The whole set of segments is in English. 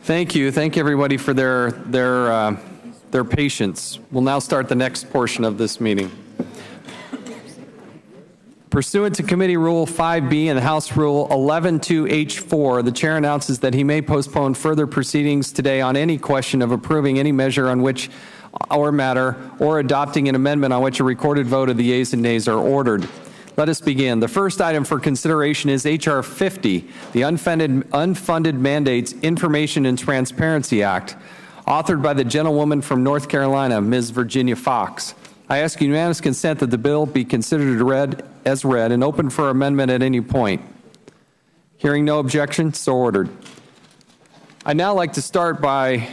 Thank you. Thank everybody for their patience. We'll now start the next portion of this meeting. Pursuant to Committee Rule 5B and House Rule 11-2H4, the chair announces that he may postpone further proceedings today on any question of approving any measure on which or matter or adopting an amendment on which a recorded vote of the yeas and nays are ordered. Let us begin. The first item for consideration is H.R. 50, the Unfunded Mandates Information and Transparency Act, authored by the gentlewoman from North Carolina, Ms. Virginia Fox. I ask unanimous consent that the bill be considered as read and open for amendment at any point. Hearing no objection, so ordered. I'd now like to start by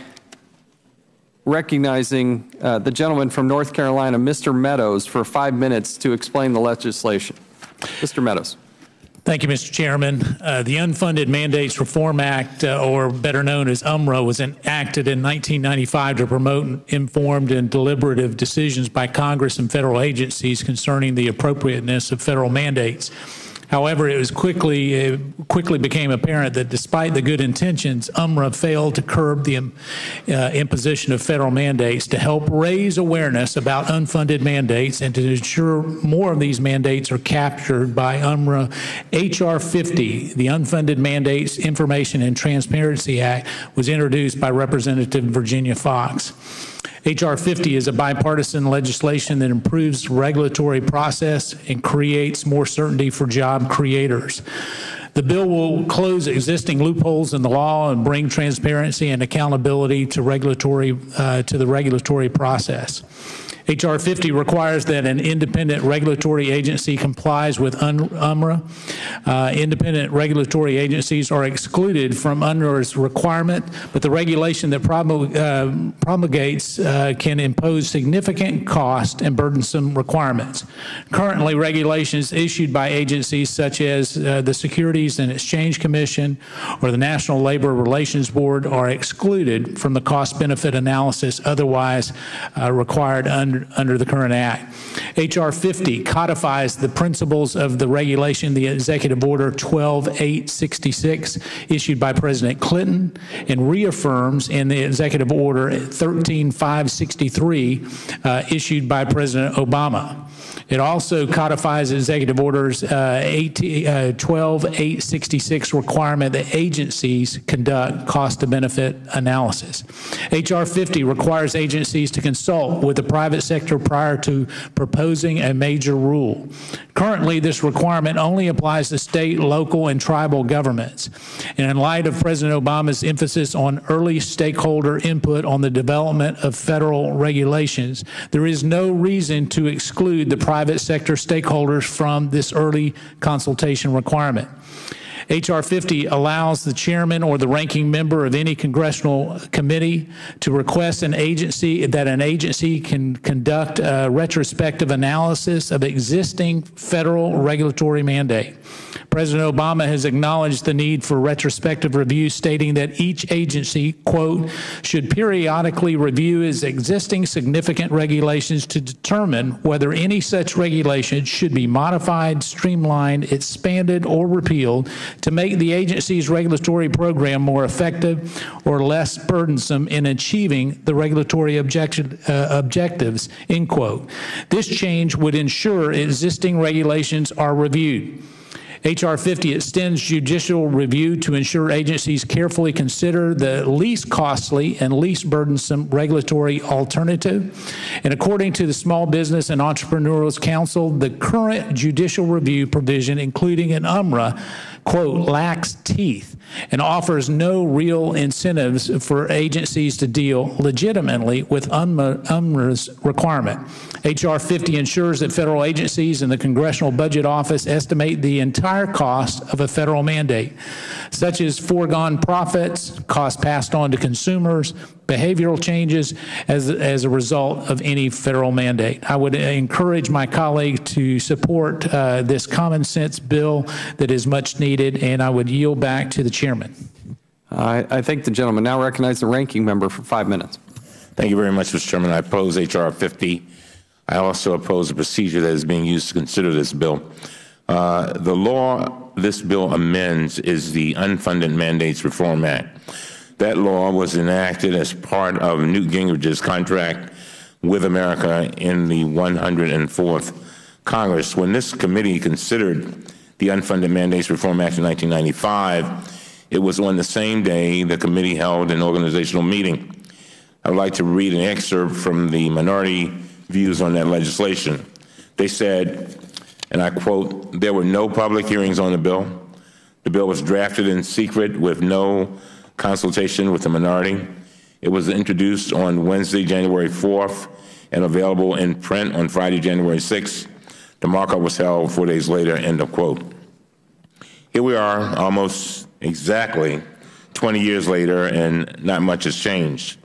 recognizing the gentleman from North Carolina, Mr. Meadows, for 5 minutes to explain the legislation. Mr. Meadows. Thank you, Mr. Chairman. The Unfunded Mandates Reform Act, or better known as UMRA, was enacted in 1995 to promote informed and deliberative decisions by Congress and federal agencies concerning the appropriateness of federal mandates. However, it quickly became apparent that despite the good intentions, UMRA failed to curb the imposition of federal mandates to help raise awareness about unfunded mandates and to ensure more of these mandates are captured by UMRA. H.R. 50, the Unfunded Mandates Information and Transparency Act, was introduced by Representative Virginia Fox. H.R. 50 is a bipartisan legislation that improves the regulatory process and creates more certainty for job creators. The bill will close existing loopholes in the law and bring transparency and accountability to the regulatory process. H.R. 50 requires that an independent regulatory agency complies with UMRA. Independent regulatory agencies are excluded from UMRA's requirement, but the regulation that promulgates can impose significant cost and burdensome requirements. Currently, regulations issued by agencies such as the Securities and Exchange Commission or the National Labor Relations Board are excluded from the cost-benefit analysis otherwise required under the current Act. H.R. 50 codifies the principles of the regulation, the Executive Order 12866, issued by President Clinton, and reaffirms in the Executive Order 13563, issued by President Obama. It also codifies Executive Orders 12866 requirement that agencies conduct cost-to-benefit analysis. H.R. 50 requires agencies to consult with the private sector prior to proposing a major rule. Currently, this requirement only applies to state, local, and tribal governments. And in light of President Obama's emphasis on early stakeholder input on the development of federal regulations, there is no reason to exclude the private sector stakeholders from this early consultation requirement. H.R. 50 allows the chairman or the ranking member of any congressional committee to request that an agency can conduct a retrospective analysis of existing federal regulatory mandate. President Obama has acknowledged the need for retrospective review, stating that each agency, quote, should periodically review its existing significant regulations to determine whether any such regulation should be modified, streamlined, expanded, or repealed to make the agency's regulatory program more effective or less burdensome in achieving the regulatory objectives, end quote. This change would ensure existing regulations are reviewed. H.R. 50 extends judicial review to ensure agencies carefully consider the least costly and least burdensome regulatory alternative. And according to the Small Business and Entrepreneurial Council, the current judicial review provision, including an UMRA, quote, lacks teeth and offers no real incentives for agencies to deal legitimately with UMRA's requirement. H.R. 50 ensures that federal agencies and the Congressional Budget Office estimate the entire cost of a federal mandate, such as foregone profits, costs passed on to consumers, behavioral changes as a result of any federal mandate. I would encourage my colleague to support this common sense bill that is much needed, and I would yield back to the chairman. I thank the gentleman. Now recognize the ranking member for 5 minutes. Thank you very much, Mr. Chairman. I oppose H.R. 50. I also oppose the procedure that is being used to consider this bill. The law this bill amends is the Unfunded Mandates Reform Act. That law was enacted as part of Newt Gingrich's contract with America in the 104th Congress. When this committee considered the Unfunded Mandates Reform Act of 1995, it was on the same day the committee held an organizational meeting. I would like to read an excerpt from the minority views on that legislation. They said, and I quote, "There were no public hearings on the bill. The bill was drafted in secret with no consultation with the minority. It was introduced on Wednesday, January 4th, and available in print on Friday, January 6th. The markup was held 4 days later," end of quote. Here we are, almost exactly 20 years later, and not much has changed.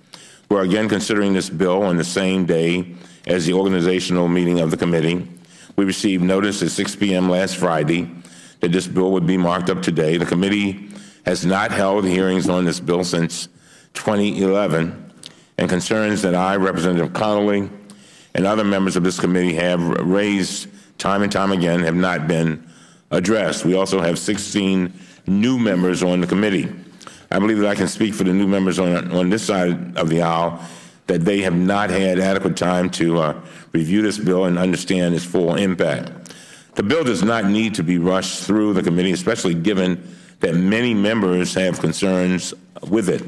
We're again considering this bill on the same day as the organizational meeting of the committee. We received notice at 6 p.m. last Friday that this bill would be marked up today. The committee has not held hearings on this bill since 2011, and concerns that I, Representative Connolly, and other members of this committee have raised time and time again have not been addressed. We also have 16 new members on the committee. I believe that I can speak for the new members on this side of the aisle that they have not had adequate time to review this bill and understand its full impact. The bill does not need to be rushed through the committee, especially given that many members have concerns with it.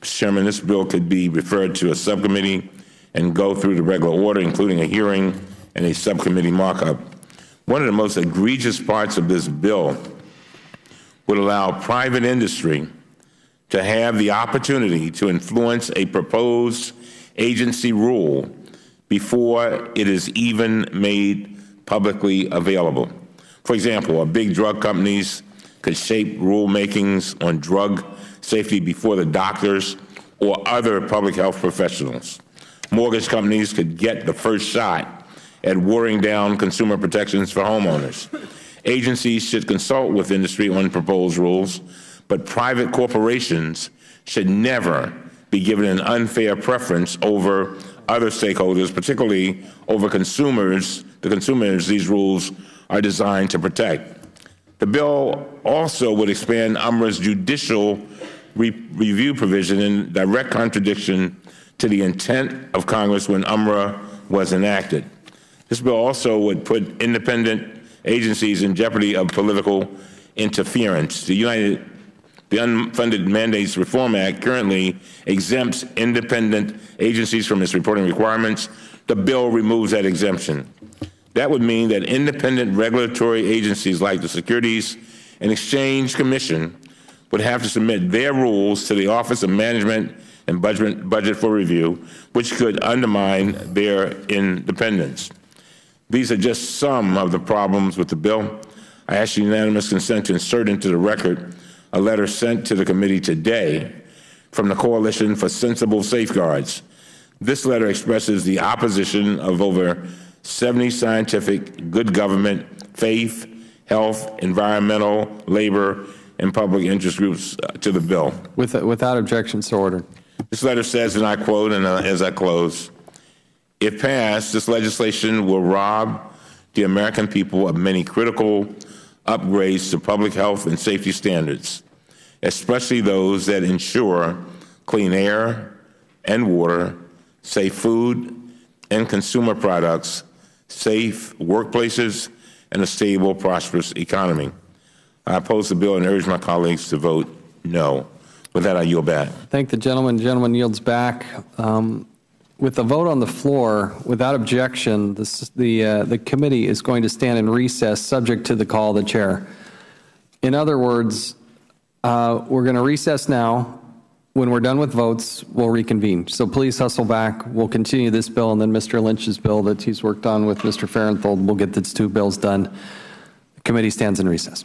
Mr. Chairman, this bill could be referred to a subcommittee and go through the regular order, including a hearing and a subcommittee markup. One of the most egregious parts of this bill would allow private industry to have the opportunity to influence a proposed agency rule before it is even made publicly available. For example, big drug companies could shape rulemakings on drug safety before the doctors or other public health professionals. Mortgage companies could get the first shot at watering down consumer protections for homeowners. Agencies should consult with industry on proposed rules, but private corporations should never be given an unfair preference over other stakeholders, particularly over the consumers these rules are designed to protect. The bill also would expand UMRA's judicial review provision in direct contradiction to the intent of Congress when UMRA was enacted. This bill also would put independent agencies in jeopardy of political interference. The Unfunded Mandates Reform Act currently exempts independent agencies from its reporting requirements. The bill removes that exemption. That would mean that independent regulatory agencies like the Securities and Exchange Commission would have to submit their rules to the Office of Management and Budget for Review, which could undermine their independence. These are just some of the problems with the bill. I ask unanimous consent to insert into the record a letter sent to the committee today from the Coalition for Sensible Safeguards. This letter expresses the opposition of over 70 scientific, good government, faith, health, environmental, labor, and public interest groups to the bill. Without objection, so ordered. This letter says, and I quote, and as I close, "If passed, this legislation will rob the American people of many critical upgrades to public health and safety standards, especially those that ensure clean air and water, safe food and consumer products, safe workplaces, and a stable, prosperous economy." I oppose the bill and urge my colleagues to vote no. With that, I yield back. Thank the gentleman. The gentleman yields back. With the vote on the floor, without objection, the committee is going to stand in recess subject to the call of the chair. In other words, we're going to recess now. When we're done with votes, we'll reconvene. So please hustle back. We'll continue this bill, and then Mr. Lynch's bill that he's worked on with Mr. Farenthold. We'll get these two bills done. The committee stands in recess.